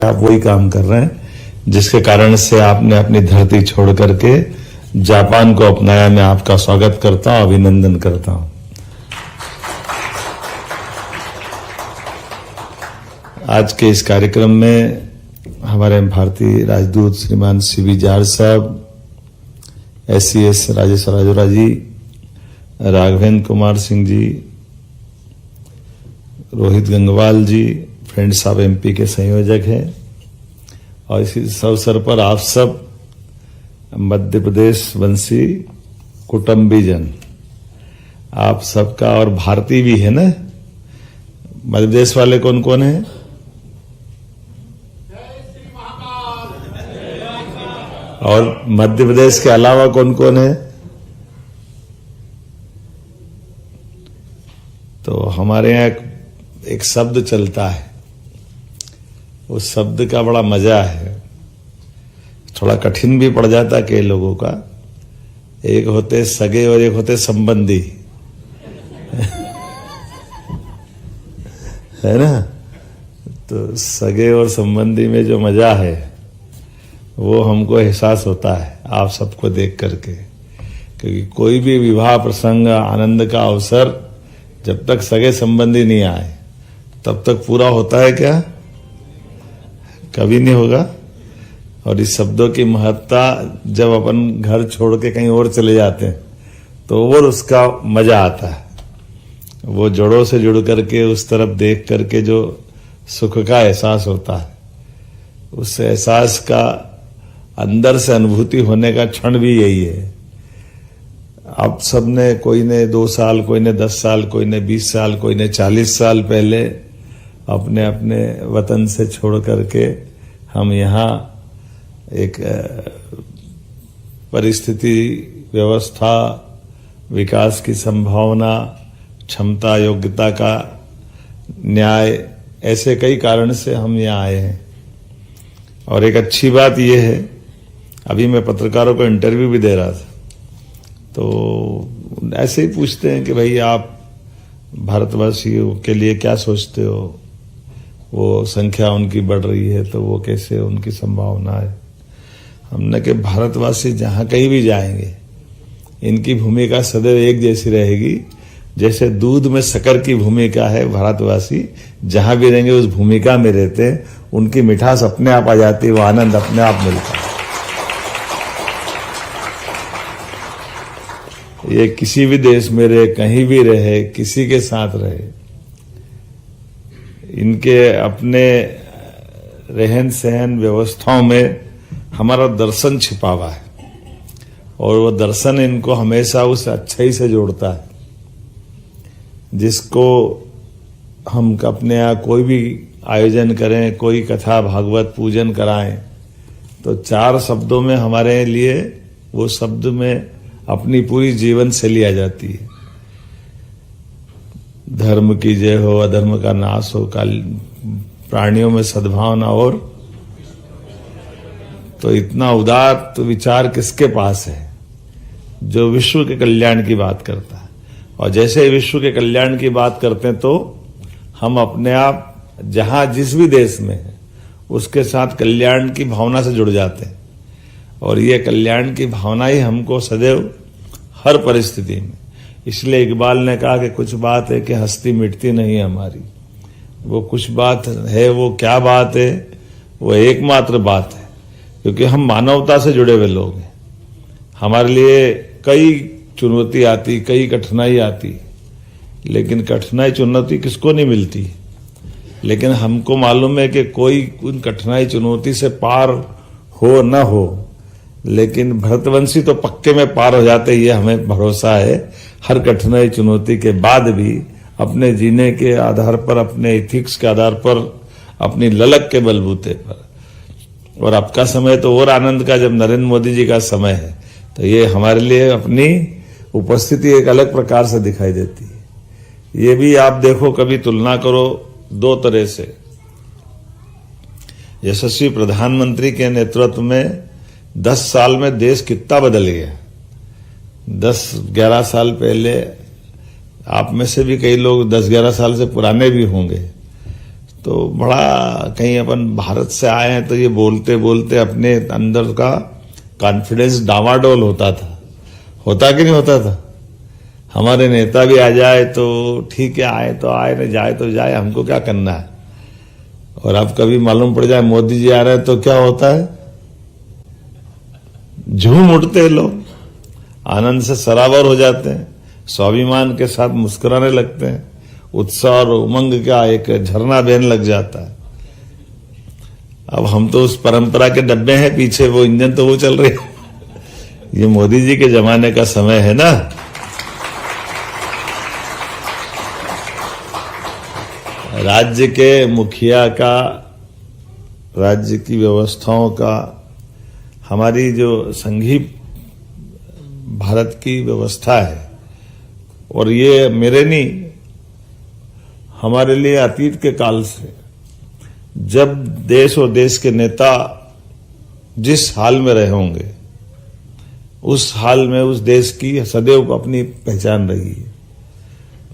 आप वही काम कर रहे हैं जिसके कारण से आपने अपनी धरती छोड़ करके जापान को अपनाया। मैं आपका स्वागत करता हूं, अभिनंदन करता हूं। आज के इस कार्यक्रम में हमारे भारतीय राजदूत श्रीमान सीबी जाट साहब, SCS Rajesh Rajora ji, Raghavendra Kumar Singh ji, Rohit Gangwal ji, friends of MP के संयोजक हैं, और इसी अवसर पर आप सब मध्य प्रदेश वंशी कुटुंबीजन, आप सबका, और भारतीय भी है ना, मध्य प्रदेश वाले कौन कौन है? और मध्य प्रदेश के अलावा कौन कौन है? तो हमारे यहाँ एक शब्द चलता है, उस शब्द का बड़ा मजा है, थोड़ा कठिन भी पड़ जाता है कई लोगों का। एक होते सगे और एक होते संबंधी है ना। तो सगे और संबंधी में जो मजा है वो हमको एहसास होता है आप सबको देख करके, क्योंकि कोई भी विवाह प्रसंग, आनंद का अवसर जब तक सगे संबंधी नहीं आए तब तक पूरा होता है क्या? कभी नहीं होगा। और इस शब्दों की महत्ता जब अपन घर छोड़ के कहीं और चले जाते हैं तो और उसका मजा आता है। वो जड़ों से जुड़ करके उस तरफ देख करके जो सुख का एहसास होता है, उस एहसास का अंदर से अनुभूति होने का क्षण भी यही है। आप सबने, कोई ने 2 साल, कोई ने 10 साल, कोई ने 20 साल, कोई ने 40 साल पहले अपने अपने वतन से छोड़ करके हम यहाँ एक परिस्थिति, व्यवस्था, विकास की संभावना, क्षमता, योग्यता का न्याय, ऐसे कई कारण से हम यहाँ आए हैं। और एक अच्छी बात यह है, अभी मैं पत्रकारों को इंटरव्यू भी दे रहा था, तो ऐसे ही पूछते हैं कि भाई आप भारतवासियों के लिए क्या सोचते हो? वो संख्या उनकी बढ़ रही है तो वो कैसे, उनकी संभावना है। हमने कि भारतवासी जहां कहीं भी जाएंगे इनकी भूमिका सदैव एक जैसी रहेगी। जैसे दूध में शक्कर की भूमिका है, भारतवासी जहां भी रहेंगे उस भूमिका में रहते हैं, उनकी मिठास अपने आप आ जाती है, वो आनंद अपने आप मिलता है। ये किसी भी देश में रहे, कहीं भी रहे, किसी के साथ रहे, इनके अपने रहन सहन व्यवस्थाओं में हमारा दर्शन छिपा हुआ है, और वो दर्शन इनको हमेशा उस अच्छाई से जोड़ता है जिसको हम अपने यहाँ कोई भी आयोजन करें, कोई कथा भागवत पूजन कराएं, तो 4 शब्दों में हमारे लिए वो शब्द में अपनी पूरी जीवन शैली आ जाती है। धर्म की जय हो, अधर्म का नाश हो, प्राणियों में सद्भावना, और तो इतना उदार तो विचार किसके पास है जो विश्व के कल्याण की बात करता है। और जैसे विश्व के कल्याण की बात करते हैं तो हम अपने आप जहां जिस भी देश में है उसके साथ कल्याण की भावना से जुड़ जाते हैं, और ये कल्याण की भावना ही हमको सदैव हर परिस्थिति में। इसलिए इकबाल ने कहा कि कुछ बात है कि हस्ती मिटती नहीं हमारी। वो कुछ बात है, वो क्या बात है? वो एकमात्र बात है, क्योंकि हम मानवता से जुड़े हुए लोग हैं। हमारे लिए कई चुनौती आती, कई कठिनाई आती, लेकिन कठिनाई चुनौती किसको नहीं मिलती। लेकिन हमको मालूम है कि कोई उन कठिनाई चुनौती से पार हो न हो, लेकिन भरतवंशी तो पक्के में पार हो जाते, ये हमें भरोसा है। हर कठिनाई चुनौती के बाद भी अपने जीने के आधार पर, अपने इथिक्स के आधार पर, अपनी ललक के बलबूते पर। और अब का समय तो और आनंद का, जब नरेंद्र मोदी जी का समय है, तो ये हमारे लिए अपनी उपस्थिति एक अलग प्रकार से दिखाई देती है। ये भी आप देखो, कभी तुलना करो 2 तरह से। यशस्वी प्रधानमंत्री के नेतृत्व में 10 साल में देश कितना बदल गया। 10-11 साल पहले, आप में से भी कई लोग 10-11 साल से पुराने भी होंगे, तो बड़ा कहीं अपन भारत से आए हैं तो ये बोलते बोलते अपने अंदर का कॉन्फिडेंस डावाडोल होता था, होता कि नहीं होता था। हमारे नेता भी आ जाए तो ठीक है, आए तो आए, न जाए तो जाए, हमको क्या करना है। और अब कभी मालूम पड़ जाए मोदी जी आ रहे हैं तो क्या होता है, झूम उठते हैं लोग, आनंद से सरावर हो जाते हैं, स्वाभिमान के साथ मुस्कुराने लगते हैं, उत्साह और उमंग का एक झरना बहने लग जाता है। अब हम तो उस परंपरा के डब्बे हैं पीछे, वो इंजन तो वो चल रही है। ये मोदी जी के जमाने का समय है ना। राज्य के मुखिया का, राज्य की व्यवस्थाओं का, हमारी जो संघीय भारत की व्यवस्था है, और ये मेरे नहीं, हमारे लिए अतीत के काल से जब देश और देश के नेता जिस हाल में रहे होंगे उस हाल में उस देश की सदैव अपनी पहचान रही है।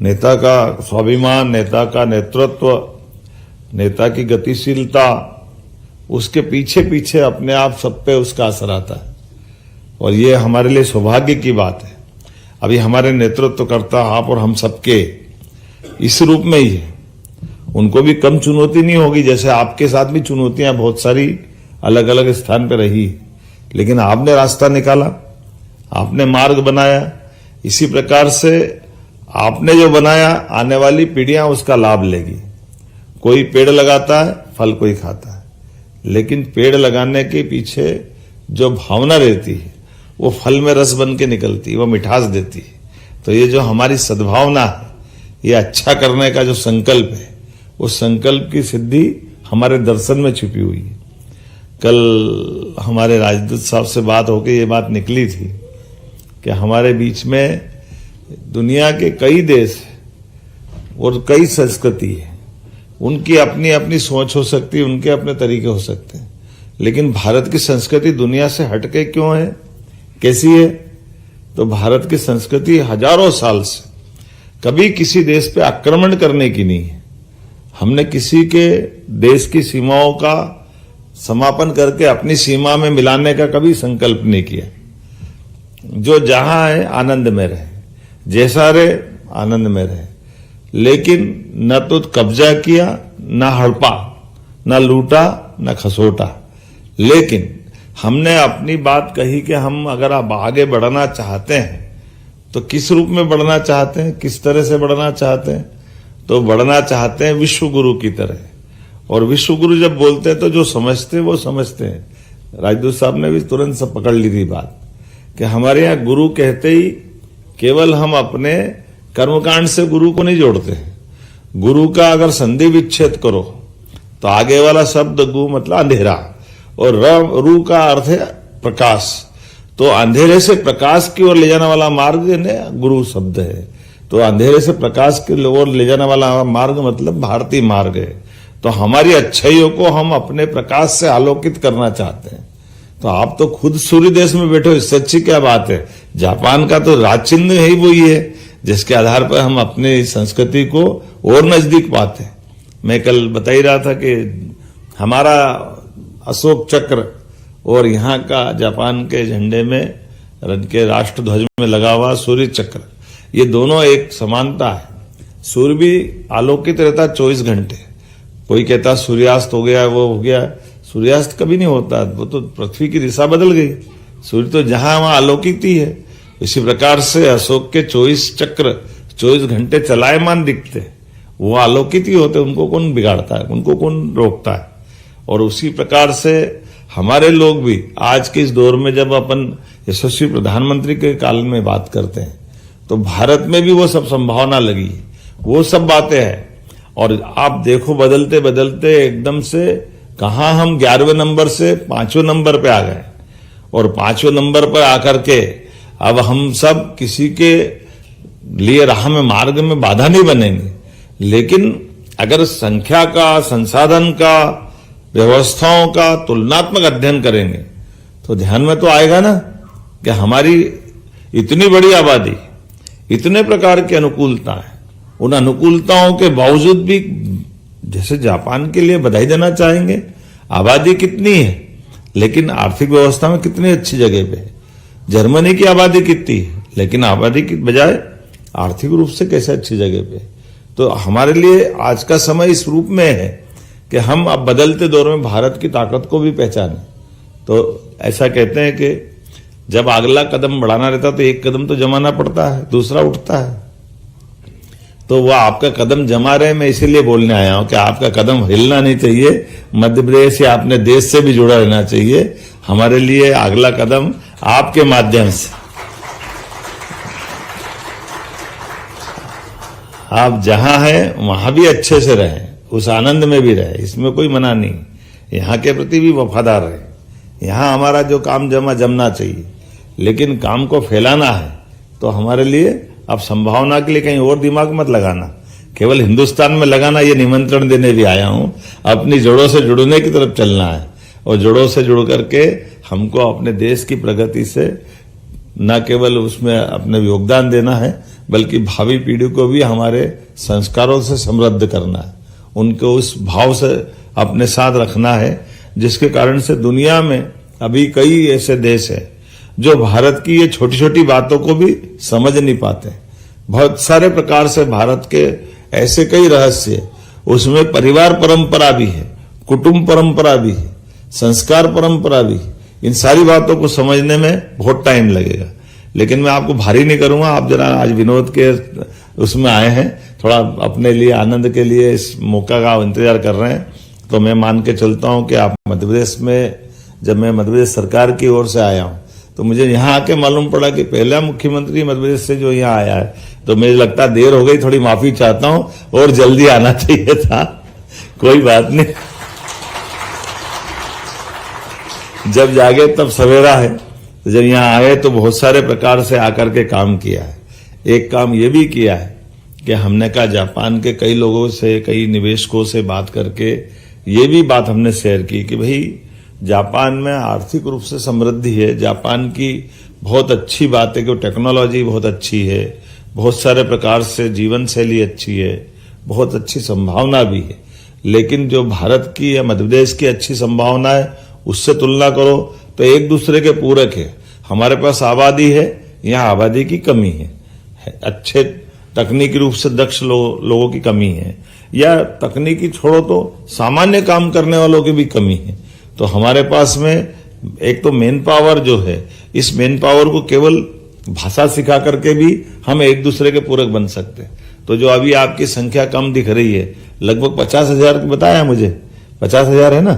नेता का स्वाभिमान, नेता का नेतृत्व, नेता की गतिशीलता, उसके पीछे पीछे अपने आप सब पे उसका असर आता है। और ये हमारे लिए सौभाग्य की बात है। अभी हमारे नेतृत्व करता आप और हम सबके इस रूप में ही है। उनको भी कम चुनौती नहीं होगी, जैसे आपके साथ भी चुनौतियां बहुत सारी अलग अलग स्थान पे रही, लेकिन आपने रास्ता निकाला, आपने मार्ग बनाया। इसी प्रकार से आपने जो बनाया, आने वाली पीढ़ियां उसका लाभ लेगी। कोई पेड़ लगाता है, फल कोई खाता है, लेकिन पेड़ लगाने के पीछे जो भावना रहती है वो फल में रस बन के निकलती है, वो मिठास देती है। तो ये जो हमारी सद्भावना है, ये अच्छा करने का जो संकल्प है, उस संकल्प की सिद्धि हमारे दर्शन में छिपी हुई है। कल हमारे राजदूत साहब से बात होकर ये बात निकली थी कि हमारे बीच में दुनिया के कई देश और कई संस्कृति है, उनकी अपनी अपनी सोच हो सकती है, उनके अपने तरीके हो सकते हैं, लेकिन भारत की संस्कृति दुनिया से हटके क्यों है, कैसी है? तो भारत की संस्कृति हजारों साल से कभी किसी देश पे आक्रमण करने की नहीं है। हमने किसी के देश की सीमाओं का समापन करके अपनी सीमा में मिलाने का कभी संकल्प नहीं किया। जो जहां है आनंद में रहे, जैसा रहे आनंद में रहे, लेकिन न तो कब्जा किया, न हड़पा, न लूटा, न खसोटा। लेकिन हमने अपनी बात कही कि हम अगर आप आगे बढ़ना चाहते हैं तो किस रूप में बढ़ना चाहते हैं, किस तरह से बढ़ना चाहते हैं? तो बढ़ना चाहते हैं विश्व गुरु की तरह। और विश्व गुरु जब बोलते हैं तो जो समझते हैं वो समझते हैं। राजदूत साहब ने भी तुरंत से पकड़ ली थी बात कि हमारे यहाँ गुरु कहते ही केवल हम अपने कर्मकांड से गुरु को नहीं जोड़ते हैं। गुरु का अगर संधि विच्छेद करो तो आगे वाला शब्द गु मतलब अंधेरा, और रू का अर्थ है प्रकाश। तो अंधेरे से प्रकाश की ओर ले जाने वाला मार्ग गुरु शब्द है। तो अंधेरे से प्रकाश की ओर ले जाने वाला मार्ग मतलब भारतीय मार्ग है। तो हमारी अच्छाइयों को हम अपने प्रकाश से आलोकित करना चाहते हैं। तो आप तो खुद सूर्य देश में बैठे हो, इससे अच्छी क्या बात है। जापान का तो राज चिन्ह ही वही है जिसके आधार पर हम अपने संस्कृति को और नजदीक पाते हैं। मैं कल बता ही रहा था कि हमारा अशोक चक्र और यहाँ का जापान के झंडे में के राष्ट्र ध्वज में लगा हुआ सूर्य चक्र, ये दोनों एक समानता है। सूर्य भी आलोकित रहता 24 घंटे। कोई कहता सूर्यास्त हो गया, वो हो गया, सूर्यास्त कभी नहीं होता, वो तो पृथ्वी की दिशा बदल गई। सूर्य तो जहां वहां आलोकित ही है। इसी प्रकार से अशोक के 24 चक्र 24 घंटे चलायमान दिखते, वो आलोकित ही होते, उनको कौन बिगाड़ता है, उनको कौन रोकता है। और उसी प्रकार से हमारे लोग भी आज के इस दौर में जब अपन यशस्वी प्रधानमंत्री के काल में बात करते हैं तो भारत में भी वो सब संभावना लगी, वो सब बातें हैं। और आप देखो बदलते बदलते एकदम से कहां हम 11वें नंबर से 5वें नंबर पे आ गए, और 5वें नंबर पर आकर के अब हम सब किसी के लिए राह में मार्ग में बाधा नहीं बनेंगे। लेकिन अगर संख्या का, संसाधन का, व्यवस्थाओं का तुलनात्मक अध्ययन करेंगे तो ध्यान में तो आएगा ना कि हमारी इतनी बड़ी आबादी, इतने प्रकार की अनुकूलता है, उन अनुकूलताओं के बावजूद भी जैसे जापान के लिए बधाई देना चाहेंगे। आबादी कितनी है लेकिन आर्थिक व्यवस्था में कितनी अच्छी जगह पे है। जर्मनी की आबादी कितनी है लेकिन आबादी की बजाय आर्थिक रूप से कैसे अच्छी जगह पे। तो हमारे लिए आज का समय इस रूप में है कि हम अब बदलते दौर में भारत की ताकत को भी पहचानें। तो ऐसा कहते हैं कि जब अगला कदम बढ़ाना रहता तो एक कदम तो जमाना पड़ता है, दूसरा उठता है। तो वो आपका कदम जमा रहे, मैं इसीलिए बोलने आया हूं कि आपका कदम हिलना नहीं चाहिए। मध्य प्रदेश या अपने देश से भी जुड़ा रहना चाहिए। हमारे लिए अगला कदम आपके माध्यम से, आप जहां हैं वहां भी अच्छे से रहें, उस आनंद में भी रहे, इसमें कोई मना नहीं। यहाँ के प्रति भी वफादार रहे। यहाँ हमारा जो काम जमना चाहिए, लेकिन काम को फैलाना है तो हमारे लिए अब संभावना के लिए कहीं और दिमाग मत लगाना, केवल हिंदुस्तान में लगाना। ये निमंत्रण देने भी आया हूं, अपनी जड़ों से जुड़ने की तरफ चलना है और जड़ों से जुड़ करके हमको अपने देश की प्रगति से न केवल उसमें अपने योगदान देना है बल्कि भावी पीढ़ी को भी हमारे संस्कारों से समृद्ध करना है, उनको उस भाव से अपने साथ रखना है जिसके कारण से दुनिया में अभी कई ऐसे देश हैं जो भारत की ये छोटी छोटी बातों को भी समझ नहीं पाते। बहुत सारे प्रकार से भारत के ऐसे कई रहस्य है, उसमें परिवार परंपरा भी है, कुटुंब परंपरा भी है, संस्कार परंपरा भी है। इन सारी बातों को समझने में बहुत टाइम लगेगा, लेकिन मैं आपको भारी नहीं करूंगा। आप जरा आज विनोद के उसमें आए हैं, थोड़ा अपने लिए आनंद के लिए इस मौका का इंतजार कर रहे हैं, तो मैं मान के चलता हूं कि आप मध्य प्रदेश में, जब मैं मध्य प्रदेश सरकार की ओर से आया हूं तो मुझे यहाँ आके मालूम पड़ा कि पहला मुख्यमंत्री मध्य प्रदेश से जो यहाँ आया है, तो मुझे लगता है देर हो गई, थोड़ी माफी चाहता हूं और जल्दी आना चाहिए था। कोई बात नहीं, जब जागे तब सवेरा है। तो जब यहाँ आए तो बहुत सारे प्रकार से आकर के काम किया है। एक काम ये भी किया है कि हमने कहा जापान के कई लोगों से, कई निवेशकों से बात करके ये भी बात हमने शेयर की कि भाई जापान में आर्थिक रूप से समृद्धि है, जापान की बहुत अच्छी बात है कि टेक्नोलॉजी बहुत अच्छी है, बहुत सारे प्रकार से जीवन शैली अच्छी है, बहुत अच्छी संभावना भी है। लेकिन जो भारत की या मध्य प्रदेश की अच्छी संभावना है उससे तुलना करो तो एक दूसरे के पूरक है। हमारे पास आबादी है, यहाँ आबादी की कमी है, अच्छे तकनीकी रूप से दक्ष लोगों की कमी है, या तकनीकी छोड़ो तो सामान्य काम करने वालों की भी कमी है। तो हमारे पास में एक तो मैन पावर जो है, इस मैन पावर को केवल भाषा सिखा करके भी हम एक दूसरे के पूरक बन सकते हैं। तो जो अभी आपकी संख्या कम दिख रही है, लगभग 50,000 बताया मुझे, 50,000 है ना,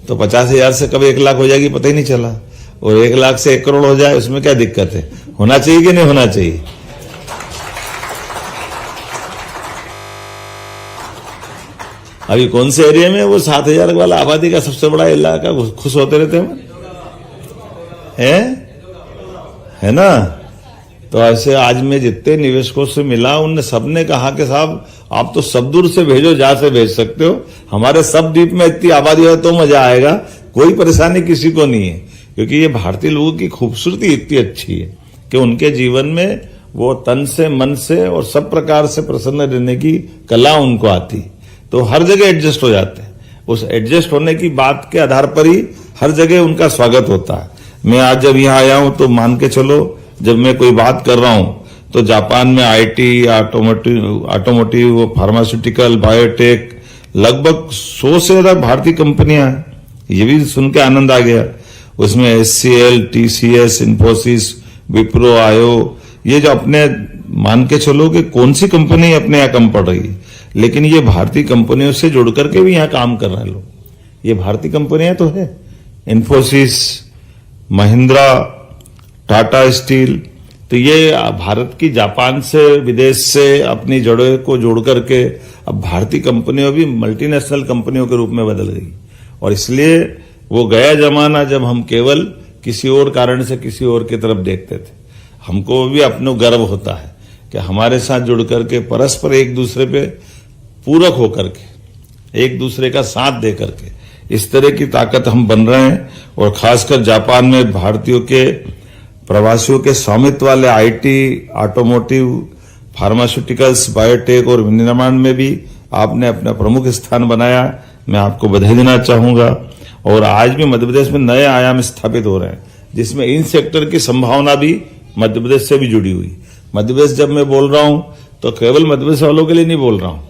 तो 50,000 से कब 1 लाख हो जाएगी पता ही नहीं चला, और 1 लाख से 1 करोड़ हो जाए उसमें क्या दिक्कत है? होना चाहिए कि नहीं होना चाहिए? अभी कौन से एरिया में वो 7,000 वाला आबादी का सबसे बड़ा इलाका, खुश होते रहते हैं, है ना? तो ऐसे आज मैं जितने निवेशकों से मिला उनने सबने कहा कि साहब आप तो सब दूर से भेजो, जहां से भेज सकते हो, हमारे सब द्वीप में इतनी आबादी है तो मजा आएगा, कोई परेशानी किसी को नहीं है। क्योंकि ये भारतीय लोगों की खूबसूरती इतनी अच्छी है कि उनके जीवन में वो तन से, मन से और सब प्रकार से प्रसन्न रहने की कला उनको आती, तो हर जगह एडजस्ट हो जाते हैं। उस एडजस्ट होने की बात के आधार पर ही हर जगह उनका स्वागत होता है। मैं आज जब यहाँ आया हूं तो मान के चलो, जब मैं कोई बात कर रहा हूं तो जापान में आईटी, ऑटोमोटिव, फार्मास्यूटिकल, बायोटेक, लगभग 100 से ज्यादा भारतीय कंपनियां हैं। ये भी सुन के आनंद आ गया। उसमें HCL, TCS, इन्फोसिस, विप्रो, आयो, ये जो अपने मान के चलो कि कौन सी कंपनी अपने यहाँ कम पड़ रही है, लेकिन ये भारतीय कंपनियों से जुड़ करके भी यहाँ काम कर रहे हैं लोग। ये भारतीय कंपनियां तो है, इन्फोसिस, महिंद्रा, टाटा स्टील, तो ये भारत की जापान से, विदेश से अपनी जड़ों को जोड़ करके अब भारतीय कंपनियों भी मल्टीनेशनल कंपनियों के रूप में बदल गई। और इसलिए वो गया जमाना जब हम केवल किसी और कारण से किसी और की तरफ देखते थे। हमको भी अपनो गर्व होता है कि हमारे साथ जुड़ करके परस्पर एक दूसरे पे पूरक होकर के, एक दूसरे का साथ दे करके इस तरह की ताकत हम बन रहे हैं। और खासकर जापान में भारतीयों के प्रवासियों के स्वामित्व वाले आईटी, ऑटोमोटिव, फार्मास्यूटिकल्स, बायोटेक और विनिर्माण में भी आपने अपना प्रमुख स्थान बनाया, मैं आपको बधाई देना चाहूंगा। और आज भी मध्य प्रदेश में नए आयाम स्थापित हो रहे हैं, जिसमें इन सेक्टर की संभावना भी मध्य प्रदेश से भी जुड़ी हुई। मध्य प्रदेश जब मैं बोल रहा हूं तो केवल मध्य प्रदेश वालों के लिए नहीं बोल रहा हूं,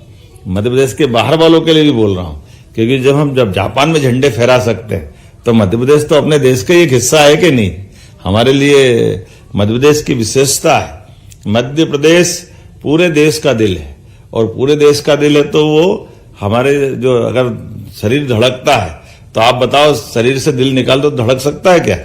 मध्य प्रदेश के बाहर वालों के लिए भी बोल रहा हूं, क्योंकि जब जापान में झंडे फहरा सकते हैं तो मध्य प्रदेश तो अपने देश का एक हिस्सा है कि नहीं। हमारे लिए मध्य प्रदेश की विशेषता है। मध्य प्रदेश पूरे देश का दिल है, और पूरे देश का दिल है तो वो हमारे जो अगर शरीर धड़कता है तो आप बताओ शरीर से दिल निकाल तो धड़क सकता है क्या?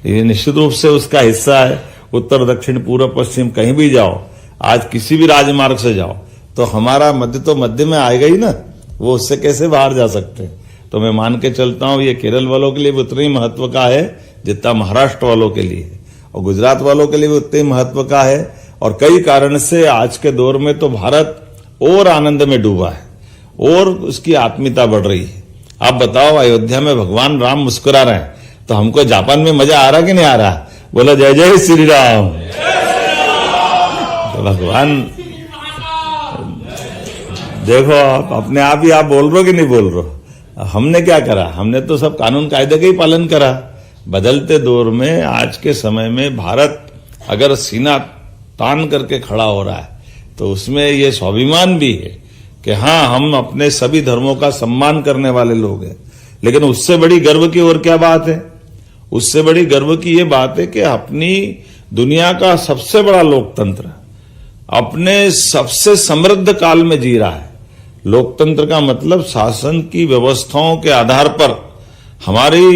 ये निश्चित रूप से उसका हिस्सा है। उत्तर दक्षिण पूर्व पश्चिम कहीं भी जाओ, आज किसी भी राजमार्ग से जाओ तो हमारा मध्य तो मध्य में आएगा ही ना, वो उससे कैसे बाहर जा सकते हैं। तो मैं मान के चलता हूं ये केरल वालों के लिए भी उतना ही महत्व का है जितना महाराष्ट्र वालों के लिए है, और गुजरात वालों के लिए भी उतने ही महत्व का है। और कई कारण से आज के दौर में तो भारत और आनंद में डूबा है और उसकी आत्मीयता बढ़ रही है। आप बताओ, अयोध्या में भगवान राम मुस्कुरा रहे हैं तो हमको जापान में मजा आ रहा कि नहीं आ रहा? बोला जय जय श्री राम। तो भगवान देखो, आप अपने आप ही आप बोल रहे हो कि नहीं बोल रहे हो? हमने क्या करा? हमने तो सब कानून कायदे का ही पालन करा। बदलते दौर में आज के समय में भारत अगर सीना तान करके खड़ा हो रहा है तो उसमें ये स्वाभिमान भी है कि हाँ, हम अपने सभी धर्मों का सम्मान करने वाले लोग हैं। लेकिन उससे बड़ी गर्व की और क्या बात है? उससे बड़ी गर्व की ये बात है कि अपनी दुनिया का सबसे बड़ा लोकतंत्र अपने सबसे समृद्ध काल में जी रहा है। लोकतंत्र का मतलब शासन की व्यवस्थाओं के आधार पर हमारी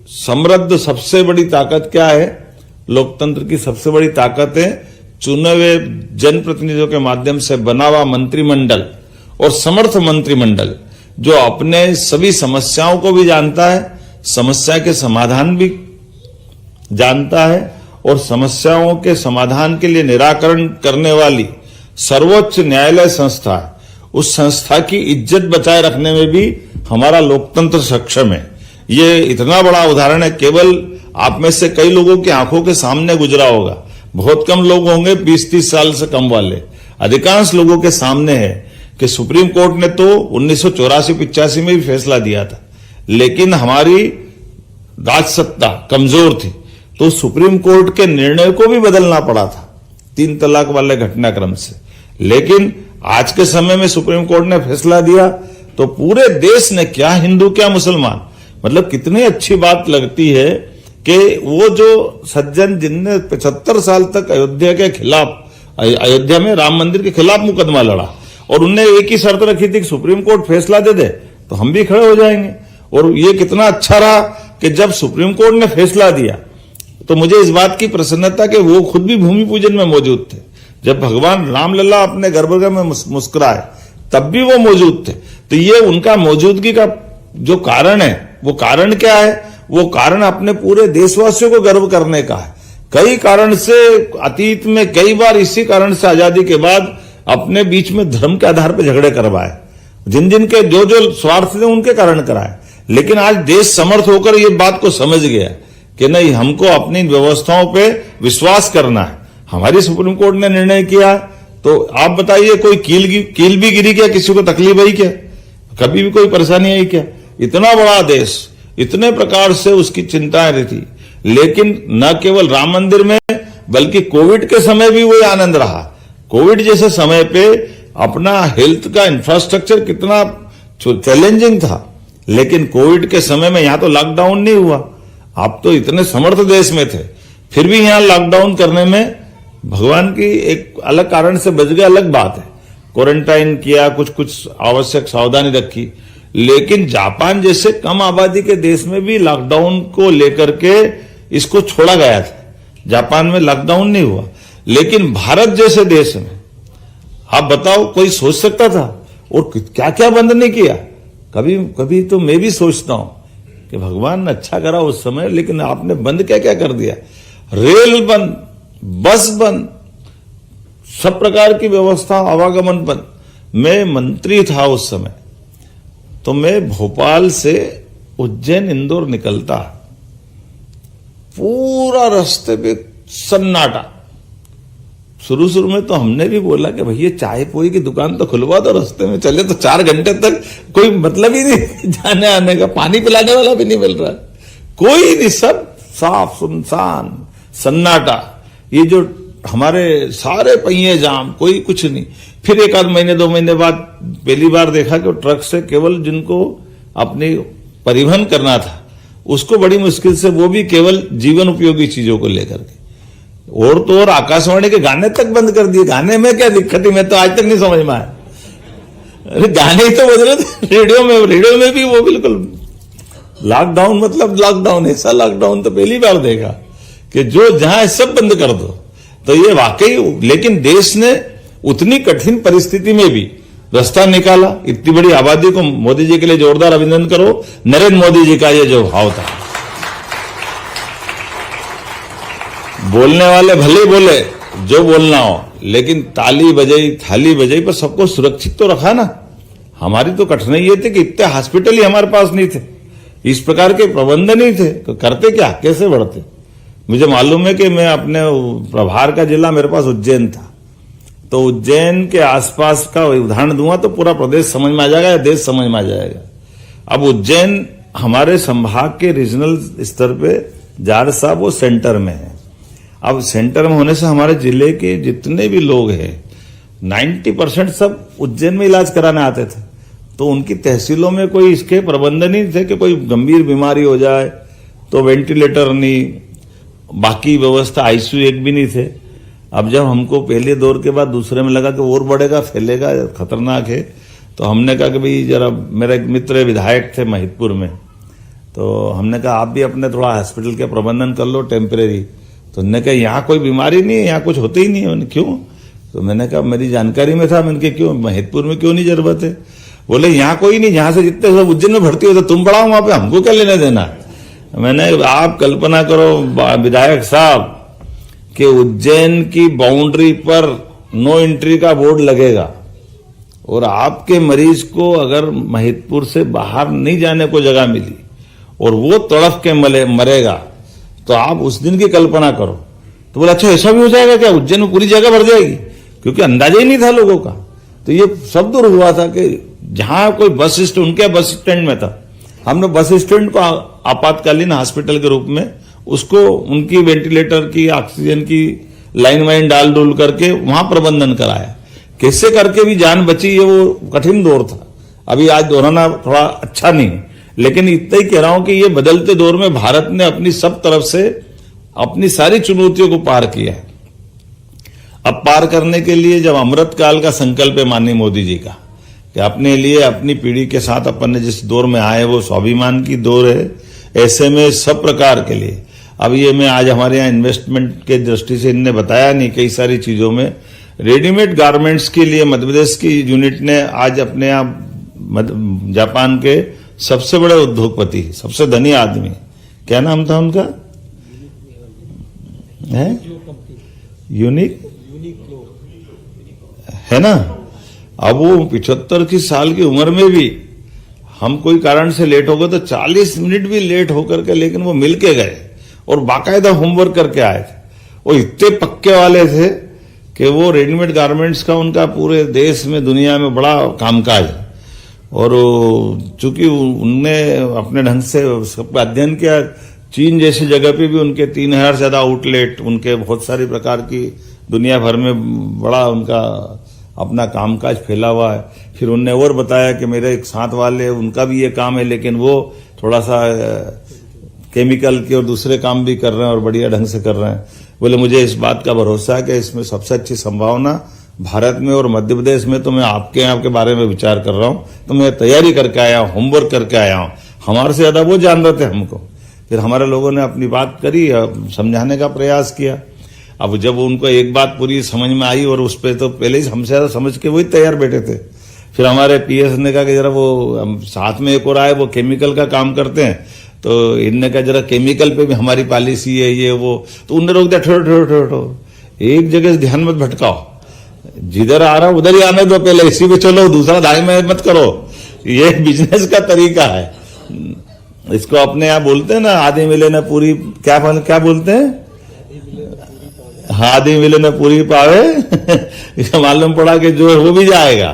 समृद्ध सबसे बड़ी ताकत क्या है? लोकतंत्र की सबसे बड़ी ताकत है चुने हुए जनप्रतिनिधियों के माध्यम से बना हुआ मंत्रिमंडल और समर्थ मंत्रिमंडल, जो अपने सभी समस्याओं को भी जानता है, समस्या के समाधान भी जानता है, और समस्याओं के समाधान के लिए निराकरण करने वाली सर्वोच्च न्यायालय संस्था है। उस संस्था की इज्जत बचाए रखने में भी हमारा लोकतंत्र सक्षम है। ये इतना बड़ा उदाहरण है, केवल आप में से कई लोगों की आंखों के सामने गुजरा होगा। बहुत कम लोग होंगे 20-30 साल से कम वाले, अधिकांश लोगों के सामने है कि सुप्रीम कोर्ट ने तो 1984-85 में भी फैसला दिया था, लेकिन हमारी राजसत्ता कमजोर थी तो सुप्रीम कोर्ट के निर्णय को भी बदलना पड़ा था 3 तलाक वाले घटनाक्रम से। लेकिन आज के समय में सुप्रीम कोर्ट ने फैसला दिया तो पूरे देश ने, क्या हिंदू क्या मुसलमान, मतलब कितनी अच्छी बात लगती है कि वो जो सज्जन जिनने 75 साल तक अयोध्या के खिलाफ, अयोध्या में राम मंदिर के खिलाफ मुकदमा लड़ा, और उनने एक ही शर्त रखी थी कि सुप्रीम कोर्ट फैसला दे दे तो हम भी खड़े हो जाएंगे। और ये कितना अच्छा रहा कि जब सुप्रीम कोर्ट ने फैसला दिया तो मुझे इस बात की प्रसन्नता कि वो खुद भी भूमि पूजन में मौजूद थे। जब भगवान रामलला अपने गर्भगृह में मुस्कुराए तब भी वो मौजूद थे। तो ये उनका मौजूदगी का जो कारण है, वो कारण क्या है? वो कारण अपने पूरे देशवासियों को गर्व करने का है। कई कारण से अतीत में कई बार इसी कारण से आजादी के बाद अपने बीच में धर्म के आधार पर झगड़े करवाए, जिन जिन के जो जो स्वार्थ थे उनके कारण कराए। लेकिन आज देश समर्थ होकर ये बात को समझ गया कि नहीं, हमको अपनी व्यवस्थाओं पे विश्वास करना है। हमारी सुप्रीम कोर्ट ने निर्णय किया तो आप बताइए, कोई कील भी गिरी क्या? किसी को तकलीफ आई क्या? कभी भी कोई परेशानी आई क्या? इतना बड़ा देश, इतने प्रकार से उसकी चिंताएं रहती। लेकिन न केवल राम मंदिर में बल्कि कोविड के समय भी वही आनंद रहा। कोविड जैसे समय पे अपना हेल्थ का इंफ्रास्ट्रक्चर कितना चैलेंजिंग था, लेकिन कोविड के समय में यहां तो लॉकडाउन नहीं हुआ। आप तो इतने समर्थ देश में थे, फिर भी यहां लॉकडाउन करने में भगवान की एक अलग कारण से बच गए, अलग बात है। क्वारंटाइन किया, कुछ आवश्यक सावधानी रखी। लेकिन जापान जैसे कम आबादी के देश में भी लॉकडाउन को लेकर के इसको छोड़ा गया था। जापान में लॉकडाउन नहीं हुआ, लेकिन भारत जैसे देश में आप बताओ, कोई सोच सकता था? और क्या क्या बंद नहीं किया। कभी कभी तो मैं भी सोचता हूं कि भगवान ने अच्छा करा उस समय, लेकिन आपने बंद क्या क्या कर दिया। रेल बंद, बस बंद, सब प्रकार की व्यवस्था, आवागमन बंद। मैं मंत्री था उस समय, तो मैं भोपाल से उज्जैन इंदौर निकलता, पूरा रास्ते पे सन्नाटा, शुरू शुरू में तो हमने भी बोला कि भैया चाय पोई की दुकान तो खुलवा दो, रास्ते में चले तो 4 घंटे तक कोई मतलब ही नहीं जाने आने का, पानी पिलाने वाला भी नहीं मिल रहा, कोई नहीं, सब साफ सुनसान सन्नाटा। ये जो हमारे सारे पहिए जाम, कोई कुछ नहीं। फिर 1 महीने 2 महीने बाद पहली बार देखा कि ट्रक से केवल जिनको अपनी परिवहन करना था उसको बड़ी मुश्किल से, वो भी केवल जीवन उपयोगी चीजों को लेकर के, और तो और आकाशवाणी के गाने तक बंद कर दिए। गाने में क्या दिक्कत है, मैं तो आज तक नहीं समझ में आया। अरे गाने ही तो बज रहे थे रेडियो में भी वो बिल्कुल लॉकडाउन, मतलब लॉकडाउन, ऐसा लॉकडाउन तो पहली बार देखा कि जो जहां सब बंद कर दो। तो ये वाकई, लेकिन देश ने उतनी कठिन परिस्थिति में भी रास्ता निकाला। इतनी बड़ी आबादी को मोदी जी के लिए जोरदार अभिनंदन करो। नरेंद्र मोदी जी का ये जो भाव था, बोलने वाले भले बोले जो बोलना हो, लेकिन ताली बजाई थाली बजाई पर सबको सुरक्षित तो रखा ना। हमारी तो कठिनाई ये थी कि इतने हॉस्पिटल ही हमारे पास नहीं थे, इस प्रकार के प्रबंध नहीं थे, तो करते क्या, कैसे बढ़ते। मुझे मालूम है कि मैं अपने प्रभार का जिला मेरे पास उज्जैन था, तो उज्जैन के आसपास का उदाहरण दूंगा तो पूरा प्रदेश समझ में आ जाएगा या देश समझ में आ जाएगा। अब उज्जैन हमारे संभाग के रीजनल स्तर पे जार साहब वो सेंटर में है। अब सेंटर में होने से हमारे जिले के जितने भी लोग हैं 90% सब उज्जैन में इलाज कराने आते थे। तो उनकी तहसीलों में कोई इसके प्रबंध नहीं थे कि कोई गंभीर बीमारी हो जाए तो वेंटिलेटर नहीं, बाकी व्यवस्था आईसीयू एक भी नहीं थे। अब जब हमको पहले दौर के बाद दूसरे में लगा कि और बढ़ेगा, फैलेगा, खतरनाक है, तो हमने कहा कि भाई जरा, मेरा एक मित्र विधायक थे महिदपुर में, तो हमने कहा आप भी अपने थोड़ा हॉस्पिटल के प्रबंधन कर लो टेम्परेरी। तो उन्होंने कहा यहाँ कोई बीमारी नहीं है, यहाँ कुछ होते ही नहीं है। मैंने क्यों? तो मैंने कहा मेरी जानकारी में था। मैंने कहा क्यों, महिदपुर में क्यों नहीं जरूरत है? बोले यहाँ कोई नहीं, यहाँ से जितने सब उज्जैन में भर्ती होते तुम पढ़ाओ वहां पे, हमको क्या लेने देना। मैंने, आप कल्पना करो विधायक साहब कि उज्जैन की बाउंड्री पर नो एंट्री का बोर्ड लगेगा और आपके मरीज को अगर महिदपुर से बाहर नहीं जाने को जगह मिली और वो तड़फ के मरेगा, तो आप उस दिन की कल्पना करो। तो बोला अच्छा ऐसा भी हो जाएगा क्या, उज्जैन में पूरी जगह भर जाएगी? क्योंकि अंदाजा ही नहीं था लोगों का। तो ये सब दूर हुआ था कि जहां कोई बस स्टैंड, उनके बस स्टैंड में था, हमने बस स्टैंड को आपातकालीन हॉस्पिटल के रूप में उसको, उनकी वेंटिलेटर की, ऑक्सीजन की लाइन वाइन डाल डूल करके वहां प्रबंधन कराया। कैसे करके भी जान बची, ये वो कठिन दौर था। अभी आज दोहराना थोड़ा अच्छा नहीं, लेकिन इतना ही कह रहा हूं कि ये बदलते दौर में भारत ने अपनी सब तरफ से अपनी सारी चुनौतियों को पार किया है। अब पार करने के लिए जब अमृत काल का संकल्प है माननीय मोदी जी का कि अपने लिए, अपनी पीढ़ी के साथ अपन ने जिस दौर में आए वो स्वाभिमान की दौर है, ऐसे में सब प्रकार के लिए, अब ये मैं आज हमारे यहाँ इन्वेस्टमेंट के दृष्टि से इनने बताया नहीं, कई सारी चीजों में रेडीमेड गारमेंट्स के लिए मध्य प्रदेश की यूनिट ने आज अपने यहाँ जापान के सबसे बड़े उद्योगपति, सबसे धनी आदमी, क्या नाम था उनका, है यूनिक है ना। अब वो 75 साल की उम्र में भी, हम कोई कारण से लेट हो गए तो 40 मिनट भी लेट होकर के, लेकिन वो मिल के गए और बाकायदा होमवर्क करके आए थे। वो इतने पक्के वाले थे कि वो रेडीमेड गारमेंट्स का उनका पूरे देश में, दुनिया में बड़ा कामकाज है। और चूंकि उनने अपने ढंग से सबका अध्ययन किया, चीन जैसी जगह पे भी उनके 3000 से ज्यादा आउटलेट, उनके बहुत सारी प्रकार की दुनिया भर में बड़ा उनका अपना कामकाज फैला हुआ है। फिर उनने और बताया कि मेरे एक साथ वाले, उनका भी ये काम है, लेकिन वो थोड़ा सा केमिकल के और दूसरे काम भी कर रहे हैं और बढ़िया ढंग से कर रहे हैं। बोले मुझे इस बात का भरोसा है कि इसमें सबसे अच्छी संभावना भारत में और मध्य प्रदेश में, तो मैं आपके यहाँ के बारे में विचार कर रहा हूँ, तो मैं तैयारी करके आया हूँ, होमवर्क करके आया हूँ। हमारे से ज्यादा वो जान रहे थे हमको। फिर हमारे लोगों ने अपनी बात करी, समझाने का प्रयास किया। अब जब उनको एक बात पूरी समझ में आई और उस पर तो पहले ही हमसे ज्यादा समझ के वही तैयार बैठे थे। फिर हमारे पीएस ने कहा कि जरा वो साथ में एक और आए, वो केमिकल का काम करते हैं, तो इनने कहा जरा केमिकल पे भी हमारी पॉलिसी है ये वो। तो उनने रोक दिया, ठहरो, एक जगह ध्यान मत भटकाओ, जिधर आ रहा उधर ही आने दो, पहले इसी पे चलो, दूसरा दाई में मत करो। ये बिजनेस का तरीका है। इसको अपने यहाँ बोलते हैं ना, आधे मिले ना पूरी, क्या बोलते हैं, आधी मिले न पूरी पावे इसका मालूम पड़ा कि जो हो भी जाएगा।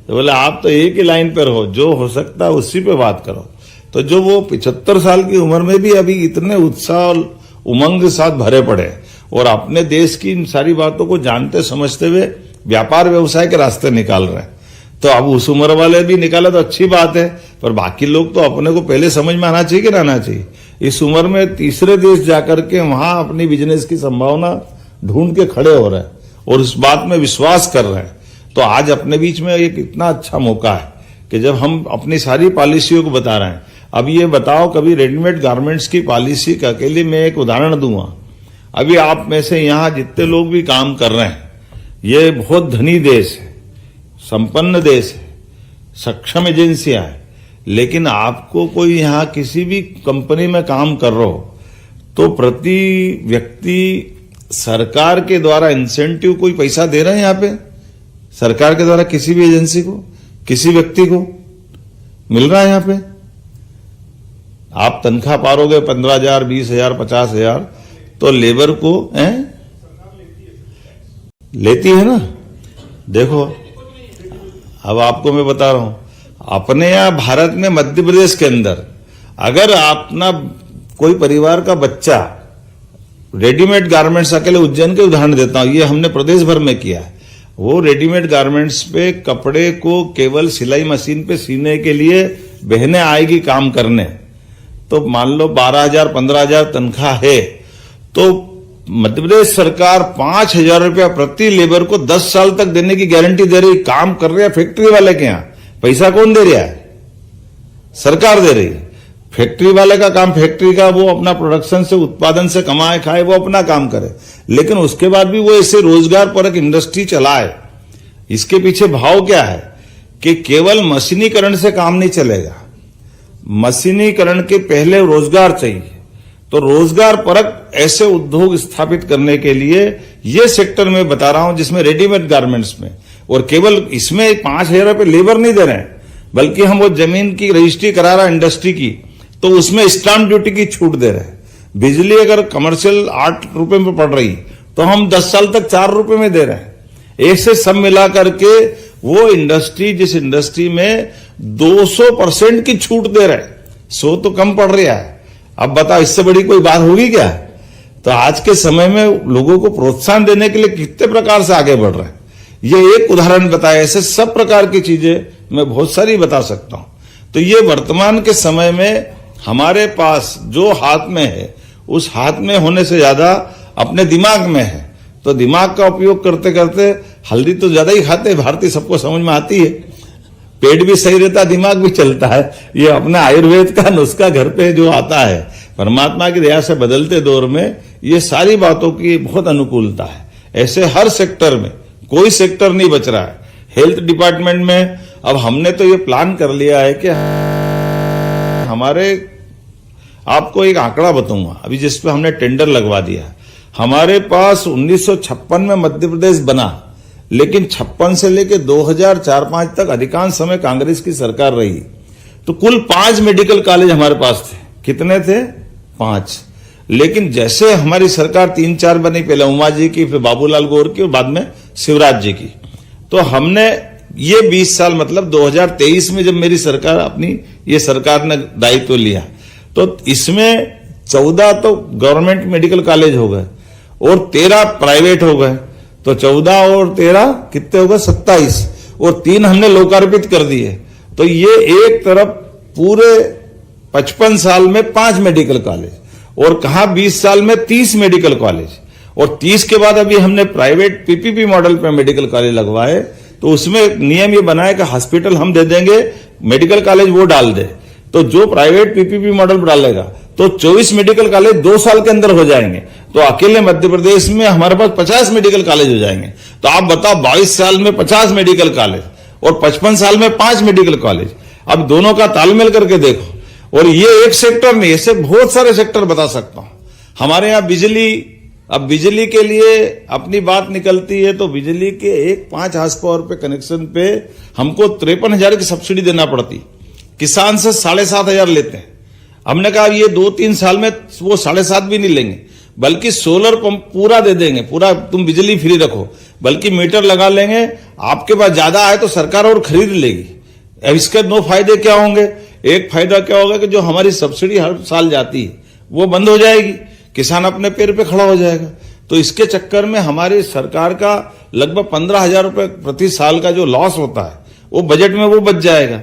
तो बोले आप तो एक ही लाइन पर हो, जो हो सकता है उसी पे बात करो। तो जो वो 75 साल की उम्र में भी अभी इतने उत्साह और उमंग के साथ भरे पड़े और अपने देश की इन सारी बातों को जानते समझते हुए व्यापार व्यवसाय के रास्ते निकाल रहे हैं। तो अब उस उम्र वाले भी निकाला तो अच्छी बात है, पर बाकी लोग तो अपने को पहले समझ में आना चाहिए कि ना आना चाहिए। इस उम्र में तीसरे देश जाकर के वहां अपनी बिजनेस की संभावना ढूंढ के खड़े हो रहे हैं और इस बात में विश्वास कर रहे हैं। तो आज अपने बीच में एक इतना अच्छा मौका है कि जब हम अपनी सारी पॉलिसियों को बता रहे हैं। अब ये बताओ, कभी रेडीमेड गारमेंट्स की पॉलिसी का अकेले मैं एक उदाहरण दूंगा। अभी आप में से यहां जितने लोग भी काम कर रहे हैं, ये बहुत धनी देश है, संपन्न देश है, सक्षम एजेंसियां है, लेकिन आपको कोई यहां किसी भी कंपनी में काम कर रहे हो तो प्रति व्यक्ति सरकार के द्वारा इंसेंटिव कोई पैसा दे रहे हैं यहां पे? सरकार के द्वारा किसी भी एजेंसी को, किसी व्यक्ति को मिल रहा है यहां पे? आप तनख्वाह पारोगे 15,000, 20,000, 50,000, तो लेबर को लेती है ना। देखो अब आपको मैं बता रहा हूं, अपने यहां भारत में मध्य प्रदेश के अंदर अगर अपना कोई परिवार का बच्चा रेडीमेड गारमेंट्स, अकेले उज्जैन के उदाहरण देता हूं, ये हमने प्रदेश भर में किया है, वो रेडीमेड गारमेंट्स पे कपड़े को केवल सिलाई मशीन पे सीने के लिए बहनें आएगी काम करने, तो मान लो 12,000, 15,000 तनख्वाह है, तो मध्य प्रदेश सरकार 5,000 रुपया प्रति लेबर को 10 साल तक देने की गारंटी दे रही। काम कर रहे हैं फैक्ट्री वाले के यहां, पैसा कौन दे रहा है? सरकार दे रही है। फैक्ट्री वाले का काम, फैक्ट्री का वो अपना प्रोडक्शन से, उत्पादन से कमाए खाए, वो अपना काम करे, लेकिन उसके बाद भी वो ऐसे रोजगार परक इंडस्ट्री चलाए। इसके पीछे भाव क्या है कि केवल मशीनीकरण से काम नहीं चलेगा, मशीनीकरण के पहले रोजगार चाहिए। तो रोजगार परक ऐसे उद्योग स्थापित करने के लिए ये सेक्टर में बता रहा हूं जिसमें रेडीमेड गारमेंट्स में, और केवल इसमें 5,000 रुपये लेबर नहीं दे रहे हैं, बल्कि हम वो जमीन की रजिस्ट्री करा रहा इंडस्ट्री की, तो उसमें स्टाम्प ड्यूटी की छूट दे रहे हैं। बिजली अगर कमर्शियल 8 रुपए में पड़ रही तो हम 10 साल तक 4 रुपए में दे रहे हैं। ऐसे सब मिला करके वो इंडस्ट्री, जिस इंडस्ट्री में 200% की छूट दे रहे हैं, 100 तो कम पड़ रहा है। अब बताओ इससे बड़ी कोई बात होगी क्या? तो आज के समय में लोगों को प्रोत्साहन देने के लिए कितने प्रकार से आगे बढ़ रहे हैं। ये एक उदाहरण बताया, ऐसे सब प्रकार की चीजें मैं बहुत सारी बता सकता हूं। तो ये वर्तमान के समय में हमारे पास जो हाथ में है, उस हाथ में होने से ज्यादा अपने दिमाग में है। तो दिमाग का उपयोग करते करते, हल्दी तो ज्यादा ही खाते हैं भारतीय, सबको समझ में आती है, पेट भी सही रहता, दिमाग भी चलता है। ये अपना आयुर्वेद का नुस्खा घर पे जो आता है, परमात्मा की दया से बदलते दौर में ये सारी बातों की बहुत अनुकूलता है। ऐसे हर सेक्टर में कोई सेक्टर नहीं बच रहा है। हेल्थ डिपार्टमेंट में अब हमने तो ये प्लान कर लिया है कि हमारे, आपको एक आंकड़ा बताऊंगा अभी जिस पे हमने टेंडर लगवा दिया। हमारे पास 1956 में मध्य प्रदेश बना, लेकिन 56 से लेकर 2004-5 तक अधिकांश समय कांग्रेस की सरकार रही। तो कुल 5 मेडिकल कॉलेज हमारे पास थे। कितने थे? 5। लेकिन जैसे हमारी सरकार 3-4 बनी, पहले उमा जी की, फिर बाबूलाल गौर की और बाद में शिवराज जी की, तो हमने ये 20 साल मतलब 2023 में जब मेरी सरकार, अपनी ये सरकार ने दायित्व लिया, तो इसमें 14 तो गवर्नमेंट मेडिकल कॉलेज हो गए और 13 प्राइवेट हो गए। तो 14 और 13 कितने हो गए? 27, और 3 हमने लोकार्पित कर दिए। तो ये एक तरफ पूरे 55 साल में 5 मेडिकल कॉलेज, और कहा 20 साल में 30 मेडिकल कॉलेज, और 30 के बाद अभी हमने प्राइवेट पीपीपी मॉडल पे मेडिकल कॉलेज लगवाए। तो उसमें नियम ये बनाया कि हॉस्पिटल हम दे देंगे, मेडिकल कॉलेज वो डाल दे। तो जो प्राइवेट पीपीपी मॉडल डालेगा तो 24 मेडिकल कॉलेज 2 साल के अंदर हो जाएंगे। तो अकेले मध्य प्रदेश में हमारे पास 50 मेडिकल कॉलेज हो जाएंगे। तो आप बताओ 22 साल में 50 मेडिकल कॉलेज और 55 साल में 5 मेडिकल कॉलेज। अब दोनों का तालमेल करके देखो। और ये एक सेक्टर नहीं, ऐसे बहुत सारे सेक्टर बता सकता हूं। हमारे यहां बिजली, अब बिजली के लिए अपनी बात निकलती है तो बिजली के एक 5 हाउस पावर पे कनेक्शन पे हमको 53,000 की सब्सिडी देना पड़ती। किसान से 7,500 लेते हैं। हमने कहा ये 2-3 साल में वो 7,500 भी नहीं लेंगे, बल्कि सोलर पंप पूरा दे देंगे, पूरा तुम बिजली फ्री रखो, बल्कि मीटर लगा लेंगे। आपके पास ज्यादा आए तो सरकार और खरीद लेगी। अब इसके 2 फायदे क्या होंगे? एक फायदा क्या होगा कि जो हमारी सब्सिडी हर साल जाती है वो बंद हो जाएगी, किसान अपने पैर पे खड़ा हो जाएगा। तो इसके चक्कर में हमारी सरकार का लगभग 15,000 रुपए प्रति साल का जो लॉस होता है वो बजट में वो बच जाएगा।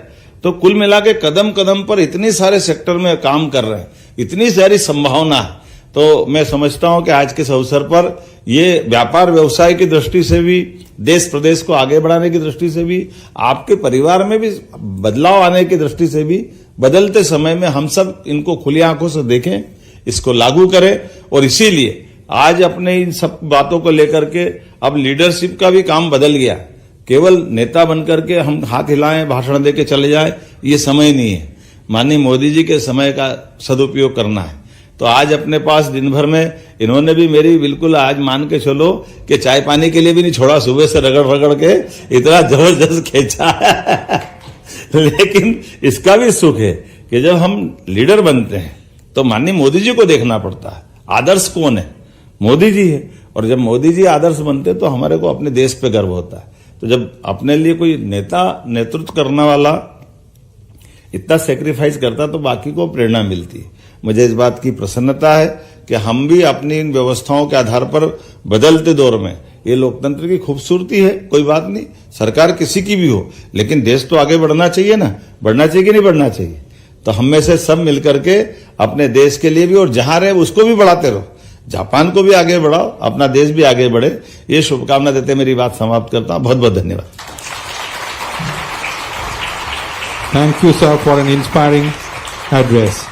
तो कुल मिला के कदम कदम पर इतने सारे सेक्टर में काम कर रहे हैं, इतनी सारी संभावना है। तो मैं समझता हूं कि आज के इस अवसर पर ये व्यापार व्यवसाय की दृष्टि से भी, देश प्रदेश को आगे बढ़ाने की दृष्टि से भी, आपके परिवार में भी बदलाव आने की दृष्टि से भी, बदलते समय में हम सब इनको खुली आंखों से देखें, इसको लागू करें। और इसीलिए आज अपने इन सब बातों को लेकर के अब लीडरशिप का भी काम बदल गया। केवल नेता बनकर के हम हाथ हिलाएं, भाषण देके चले जाएं, ये समय नहीं है। माननीय मोदी जी के समय का सदुपयोग करना है। तो आज अपने पास दिन भर में इन्होंने भी मेरी बिल्कुल आज मान के चलो कि चाय पानी के लिए भी नहीं छोड़ा, सुबह से रगड़ रगड़ के इतना जबरदस्त खींचा है। लेकिन इसका भी सुख है कि जब हम लीडर बनते हैं तो माननीय मोदी जी को देखना पड़ता है। आदर्श कौन है? मोदी जी है। और जब मोदी जी आदर्श बनते तो हमारे को अपने देश पे गर्व होता है। तो जब अपने लिए कोई नेता नेतृत्व करने वाला इतना सेक्रीफाइस करता तो बाकी को प्रेरणा मिलती है। मुझे इस बात की प्रसन्नता है कि हम भी अपनी इन व्यवस्थाओं के आधार पर बदलते दौर में, ये लोकतंत्र की खूबसूरती है, कोई बात नहीं, सरकार किसी की भी हो, लेकिन देश तो आगे बढ़ना चाहिए ना। बढ़ना चाहिए कि नहीं बढ़ना चाहिए? तो हम में से सब मिलकर के अपने देश के लिए भी, और जहां रहे उसको भी बढ़ाते रहो, जापान को भी आगे बढ़ाओ, अपना देश भी आगे बढ़े। ये शुभकामना देते मेरी बात समाप्त करता हूं। बहुत बहुत धन्यवाद। Thank you, sir, for an inspiring address.